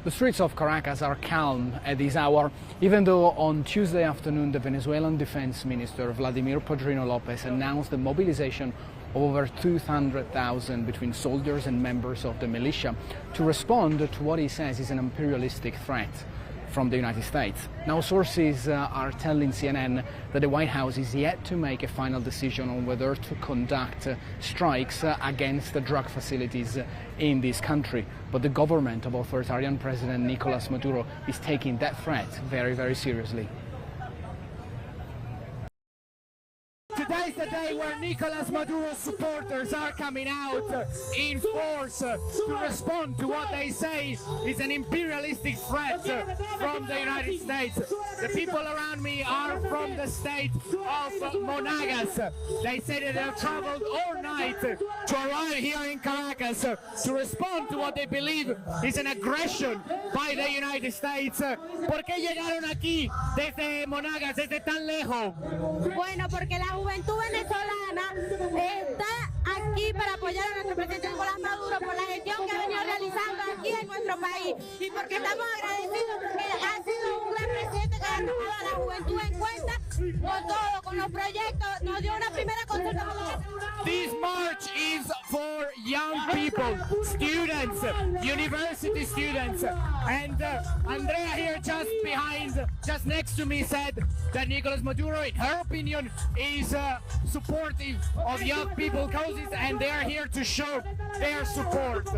The streets of Caracas are calm at this hour, even though on Tuesday afternoon the Venezuelan Defense Minister Vladimir Padrino Lopez announced the mobilization of over 200,000 between soldiers and members of the militia to respond to what he says is an imperialistic threat from the United States. Now sources are telling CNN that the White House is yet to make a final decision on whether to conduct strikes against the drug facilities in this country. But the government of authoritarian President Nicolás Maduro is taking that threat very, very seriously. Today's the day where Nicolás Maduro's supporters are coming out in force to respond to what they say is an imperialistic threat from the United States. The people around me are from the state of Monagas. They say that they've traveled all night to arrive here in Caracas to respond to what they believe is an aggression by the United States. ¿Por qué llegaron aquí desde Monagas, desde tan lejos? Bueno, porque la juventud venezolana está aquí para apoyar a nuestro presidente Nicolás Maduro por la gestión que ha venido realizando aquí en nuestro país y porque estamos agradecidos porque ha sido un gran presidente que ha tomado a la juventud en cuenta con todo, con los proyectos, nos dio una primera concertación. This march is for young people, students, university students, and Andrea here just next to me said that Nicolás Maduro, in her opinion, is supportive of young people causes and they are here to show their support.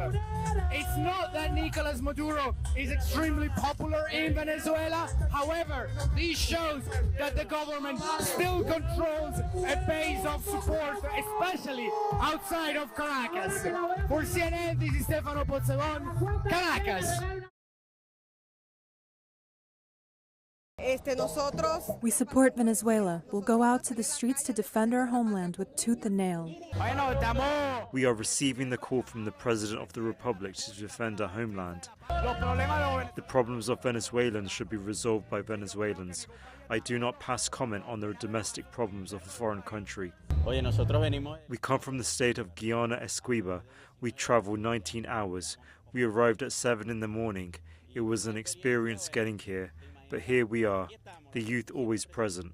It's not that Nicolás Maduro is extremely popular in Venezuela. However, this shows that the government still controls a base of support, especially outside of Caracas. For CNN, this is Stefano Pozzebon, Caracas. We support Venezuela. We'll go out to the streets to defend our homeland with tooth and nail. We are receiving the call from the President of the Republic to defend our homeland. The problems of Venezuelans should be resolved by Venezuelans. I do not pass comment on the domestic problems of a foreign country. We come from the state of Guiana Esquiva. We traveled 19 hours. We arrived at 7 in the morning. It was an experience getting here. But here we are, the youth always present.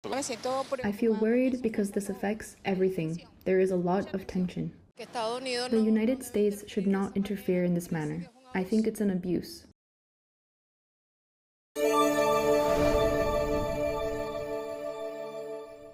I feel worried because this affects everything. There is a lot of tension. The United States should not interfere in this manner. I think it's an abuse.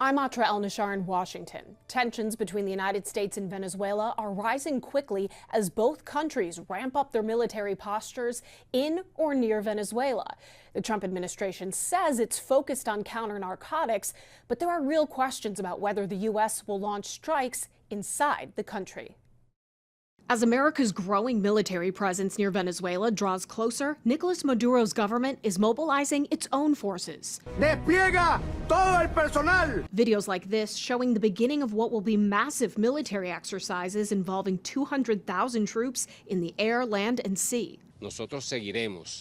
I'm Atra El-Nashar in Washington. Tensions between the United States and Venezuela are rising quickly as both countries ramp up their military postures in or near Venezuela. The Trump administration says it's focused on counter-narcotics, but there are real questions about whether the U.S. will launch strikes inside the country. As America's growing military presence near Venezuela draws closer, Nicolás Maduro's government is mobilizing its own forces. ¡Despliega todo el personal! Videos like this showing the beginning of what will be massive military exercises involving 200,000 troops in the air, land, and sea.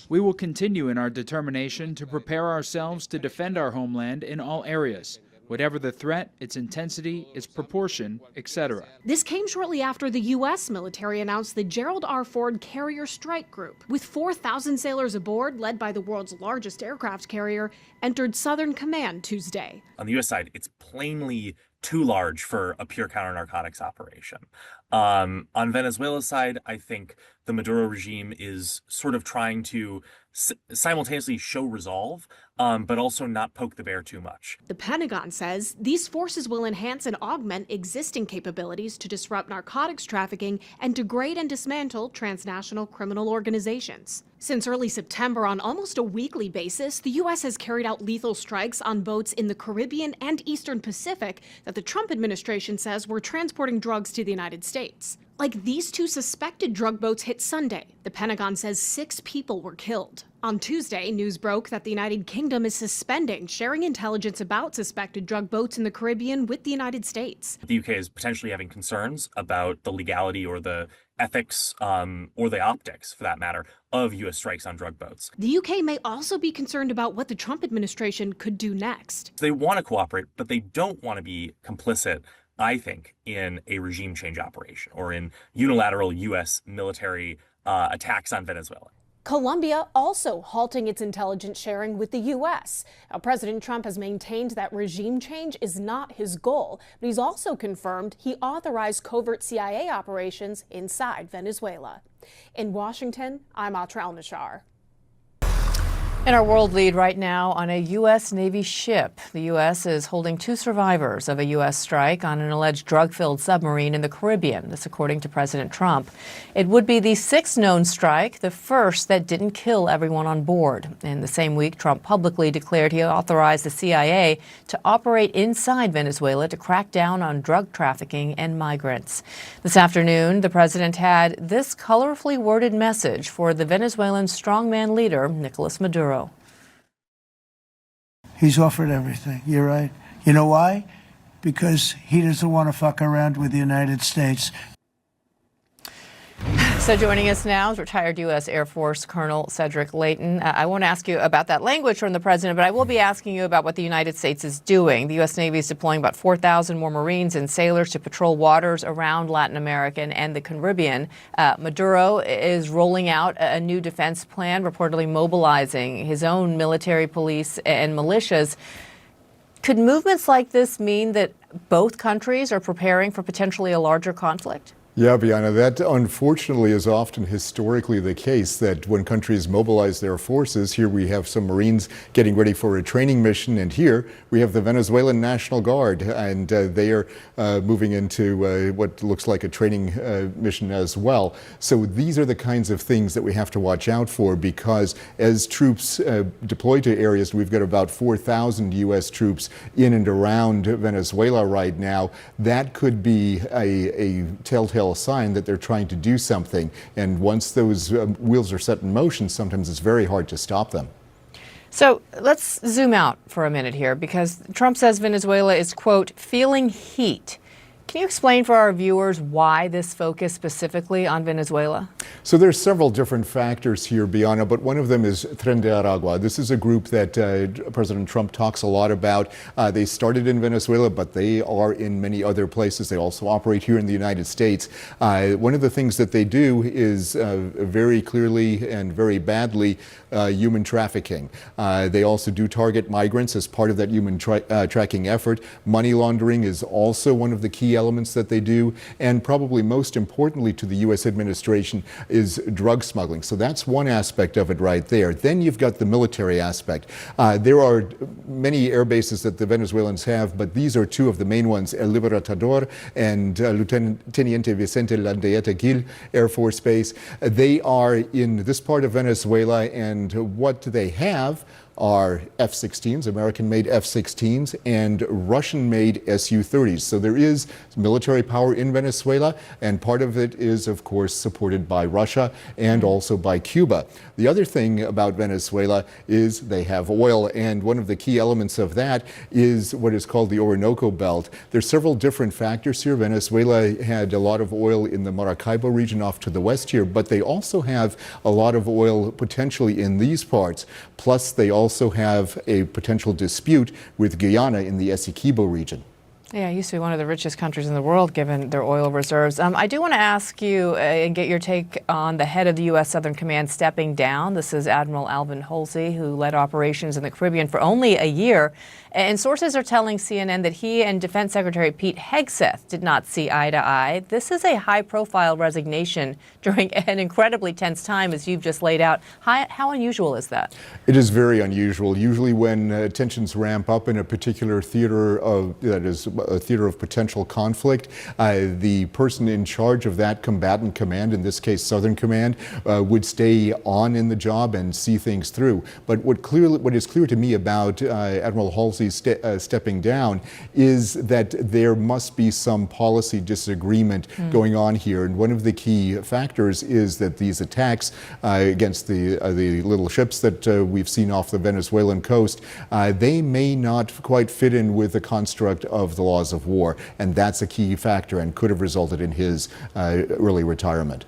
We will continue in our determination to prepare ourselves to defend our homeland in all areas. Whatever the threat, its intensity, its proportion, etc. This came shortly after the U.S. military announced the Gerald R. Ford Carrier Strike Group, with 4,000 sailors aboard, led by the world's largest aircraft carrier, entered Southern Command Tuesday. On the U.S. side, it's plainly too large for a pure counter-narcotics operation. On Venezuela's side, I think the Maduro regime is sort of trying to simultaneously show resolve, but also not poke the bear too much. The Pentagon says these forces will enhance and augment existing capabilities to disrupt narcotics trafficking and degrade and dismantle transnational criminal organizations. Since early September, on almost a weekly basis, the U.S. has carried out lethal strikes on boats in the Caribbean and Eastern Pacific that the Trump administration says were transporting drugs to the United States. Like these two suspected drug boats hit Sunday. The Pentagon says 6 people were killed. On Tuesday, news broke that the United Kingdom is suspending sharing intelligence about suspected drug boats in the Caribbean with the United States. The UK is potentially having concerns about the legality or the ethics, or the optics, for that matter, of U.S. strikes on drug boats. The UK may also be concerned about what the Trump administration could do next. They want to cooperate, but they don't want to be complicit I think, in a regime change operation or in unilateral U.S. military attacks on Venezuela. Colombia also halting its intelligence sharing with the U.S. Now, President Trump has maintained that regime change is not his goal, but he's also confirmed he authorized covert CIA operations inside Venezuela. In Washington, I'm Atra El-Nashar. In our world lead right now on a U.S. Navy ship, the U.S. is holding 2 survivors of a U.S. strike on an alleged drug-filled submarine in the Caribbean. This according to President Trump. It would be the 6th known strike, the first that didn't kill everyone on board. In the same week, Trump publicly declared he authorized the CIA to operate inside Venezuela to crack down on drug trafficking and migrants. This afternoon, the president had this colorfully worded message for the Venezuelan strongman leader, Nicolás Maduro. He's offered everything. You're right. You know why? Because he doesn't want to fuck around with the United States. So joining us now is retired U.S. Air Force Colonel Cedric Leighton. I won't ask you about that language from the president, but I will be asking you about what the United States is doing. The U.S. Navy is deploying about 4,000 more Marines and sailors to patrol waters around Latin America and the Caribbean. Maduro is rolling out a new defense plan, reportedly mobilizing his own military, police, and militias. Could movements like this mean that both countries are preparing for potentially a larger conflict? Yeah, Bianna, that unfortunately is often historically the case, that when countries mobilize their forces, here we have some Marines getting ready for a training mission, and here we have the Venezuelan National Guard, and they are moving into what looks like a training mission as well. So these are the kinds of things that we have to watch out for, because as troops deploy to areas, we've got about 4,000 U.S. troops in and around Venezuela right now. That could be a telltale sign that they're trying to do something. And once those wheels are set in motion, sometimes it's very hard to stop them. So let's zoom out for a minute here, because Trump says Venezuela is, quote, feeling heat. Can you explain for our viewers why this focus specifically on Venezuela? So there's several different factors here, Bianna, but one of them is Tren de Aragua. This is a group that President Trump talks a lot about. They started in Venezuela, but they are in many other places. They also operate here in the United States. One of the things that they do is very clearly and very badly human trafficking. They also do target migrants as part of that human tracking effort. Money laundering is also one of the key elements that they do, and probably most importantly to the U.S. administration is drug smuggling. So that's one aspect of it right there. Then you've got the military aspect. There are many air bases that the Venezuelans have, but these are 2 of the main ones, El Libertador and Lieutenant Teniente Vicente Landeeta Gil Air Force Base. They are in this part of Venezuela, and what they have are F-16s, American-made F-16s, and Russian-made Su-30s. So there is military power in Venezuela, and part of it is, of course, supported by Russia and also by Cuba. The other thing about Venezuela is they have oil, and one of the key elements of that is what is called the Orinoco Belt. There's several different factors here. Venezuela had a lot of oil in the Maracaibo region off to the west here, but they also have a lot of oil potentially in these parts. Plus, they also have a potential dispute with Guyana in the Essequibo region. Yeah, it used to be one of the richest countries in the world, given their oil reserves. I do want to ask you and get your take on the head of the U.S. Southern Command stepping down. This is Admiral Alvin Halsey, who led operations in the Caribbean for only a year. And sources are telling CNN that he and Defense Secretary Pete Hegseth did not see eye to eye. This is a high-profile resignation during an incredibly tense time, as you've just laid out. How unusual is that? It is very unusual. Usually when tensions ramp up in a particular theater that is a theater of potential conflict, the person in charge of that combatant command, in this case Southern Command, would stay on in the job and see things through. But what is clear to me about Admiral Halsey stepping down is that there must be some policy disagreement going on here. And one of the key factors is that these attacks against the little ships that we've seen off the Venezuelan coast, they may not quite fit in with the construct of the laws of war. And that's a key factor and could have resulted in his early retirement.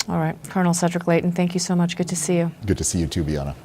All right. Colonel Cedric Leighton, thank you so much. Good to see you. Good to see you too, Bianna.